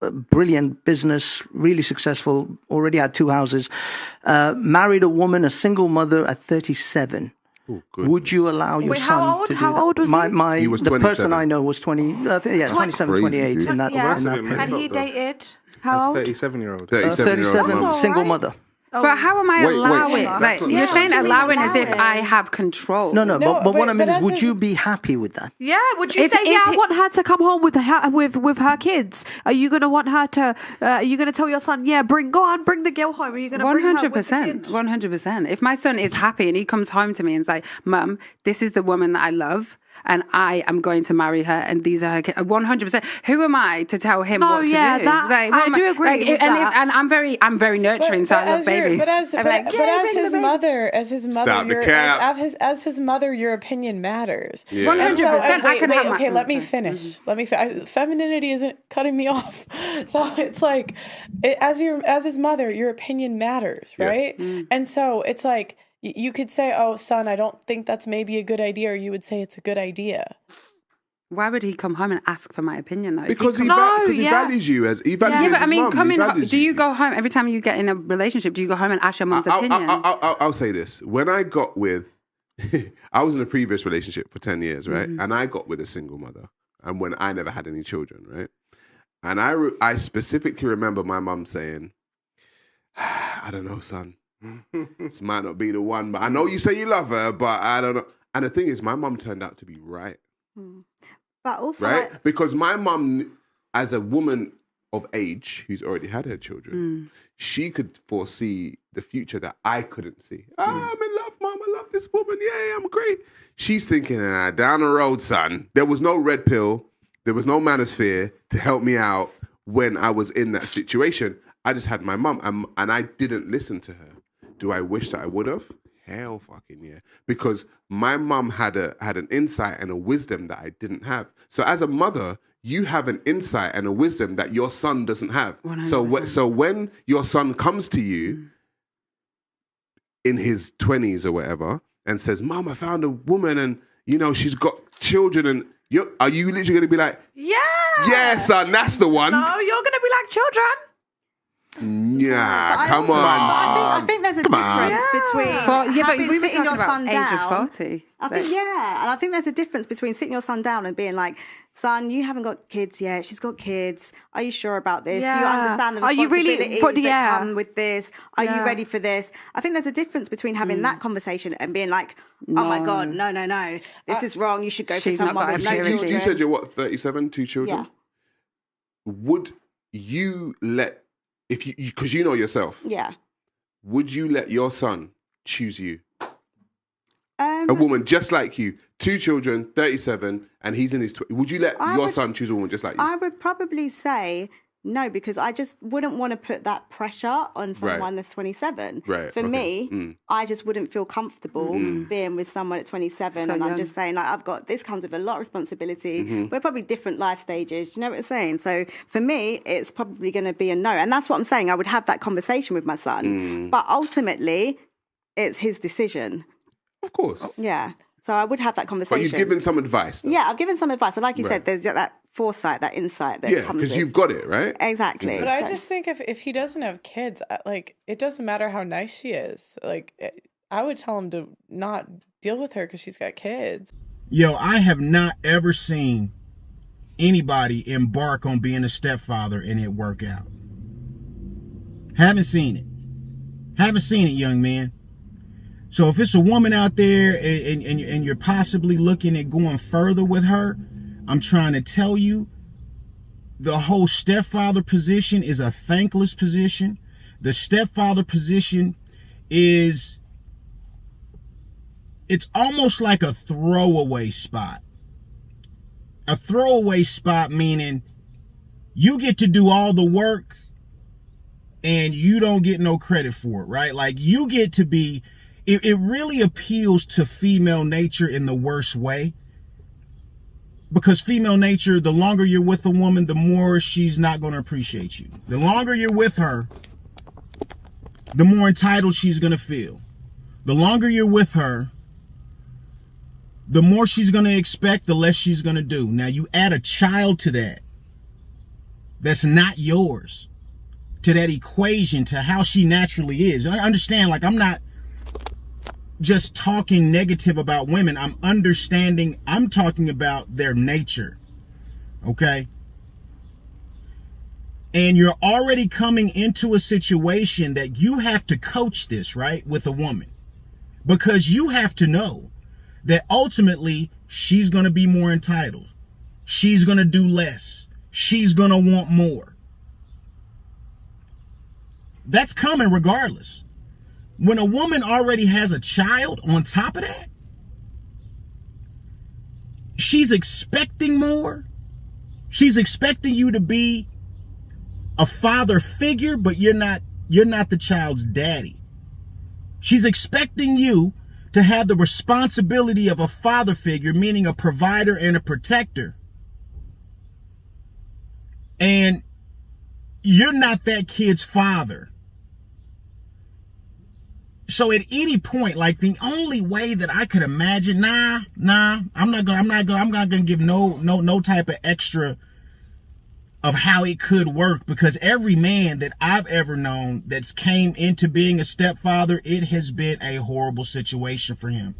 brilliant business, really successful, already had 2 houses, married a woman, a single mother at 37. Oh, would you allow your son to do how that? old was he? He was the 27. person I know was 27, 28 in that. Yeah. In that period. And he dated how old? 37-year-old. 37, single mother. But how am I allowing? Like, you're saying allowing as if I have control. No, but what I mean is, would you be happy with that? Yeah, would you say, I want her to come home with her kids? Are you going to want her to, are you going to tell your son, bring the girl home? Are you going to bring her with the kid? 100%. If my son is happy and he comes home to me and say, Mum, this is the woman that I love, and I am going to marry her, and these are her kids. 100%. Who am I to tell him what to do? I do agree with that. And I'm very nurturing, so I love babies. But as his mother, your opinion matters. 100%. I can have my okay, let me finish. Femininity isn't cutting me off. So it's like, as his mother, your opinion matters, right? Yeah. And so it's like, you could say, oh, son, I don't think that's maybe a good idea, or you would say it's a good idea. Why would he come home and ask for my opinion, though? Because he values you as he values yeah, but I mean, mum. coming home, do you go home every time you get in a relationship? Do you go home and ask your mum's opinion? I'll say this: when I got with, I was in a previous relationship for 10 years, right? Mm-hmm. And I got with a single mother, and when I never had any children, right? And I specifically remember my mum saying, "I don't know, son. This might not be the one, but I know you say you love her, but I don't know." And the thing is, my mum turned out to be right. But also, right? Because my mum, as a woman of age who's already had her children, she could foresee the future that I couldn't see. I'm in love, Mum. I love this woman. Yeah, I'm great. She's thinking, down the road, son. There was no red pill. There was no manosphere to help me out when I was in that situation. I just had my mum, and I didn't listen to her. Do I wish that I would have? Hell fucking yeah. Because my mum had an insight and a wisdom that I didn't have. So as a mother, you have an insight and a wisdom that your son doesn't have. 100%. So when your son comes to you in his 20s or whatever and says, Mum, I found a woman and, she's got children, and are you literally going to be like, yeah, son, that's the one? No, you're going to be like, children. Yeah, come on. I think there's a difference between sitting your son down. Age of 40. And I think there's a difference between sitting your son down and being like, son, you haven't got kids yet. She's got kids. Are you sure about this? Yeah. Do you understand the responsibilities that come with this? Are you ready for this? I think there's a difference between having that conversation and being like, oh my God, no. This is wrong. You should go for someone with no children. You said you're what, 37, 2 children? Yeah. Would you let, because you know yourself. Yeah. Would you let your son choose you? A woman just like you, 2 children, 37, and he's in his 20s. Would you let your son choose a woman just like you? I would probably say no, because I just wouldn't want to put that pressure on someone that's 27. Right. For me, I just wouldn't feel comfortable being with someone at 27. I'm just saying, like, this comes with a lot of responsibility. We're probably different life stages. You know what I'm saying? So for me, it's probably going to be a no. And that's what I'm saying. I would have that conversation with my son. But ultimately, it's his decision. Of course. Yeah. So I would have that conversation. But you've given some advice, though. Yeah, I've given some advice. And like you said, there's that foresight, that insight that comes with. Yeah, because you've got it, right? Exactly. But I just think if he doesn't have kids, like, it doesn't matter how nice she is. Like, I would tell him to not deal with her because she's got kids. Yo, I have not ever seen anybody embark on being a stepfather and it work out. Haven't seen it, young man. So if it's a woman out there and you're possibly looking at going further with her, I'm trying to tell you, the whole stepfather position is a thankless position. The stepfather position it's almost like a throwaway spot. A throwaway spot meaning you get to do all the work and you don't get no credit for it, right? Like, you get to be... It really appeals to female nature in the worst way. Because female nature, the longer you're with a woman, the more she's not going to appreciate you. The longer you're with her, the more entitled she's going to feel. The longer you're with her, the more she's going to expect, the less she's going to do. Now, you add a child to that. that's not yours to that equation to how she naturally is. I understand, like, I'm not just talking negative about women. I'm talking about their nature. Okay? And you're already coming into a situation that you have to coach this, right, with a woman. Because you have to know that ultimately she's going to be more entitled. She's going to do less. She's going to want more. That's coming regardless. When a woman already has a child on top of that, she's expecting more. She's expecting you to be a father figure, but you're not the child's daddy. She's expecting you to have the responsibility of a father figure, meaning a provider and a protector. And you're not that kid's father. So at any point, like, the only way that I could imagine, I'm not gonna give no type of extra of how it could work, because every man that I've ever known that's came into being a stepfather, it has been a horrible situation for him.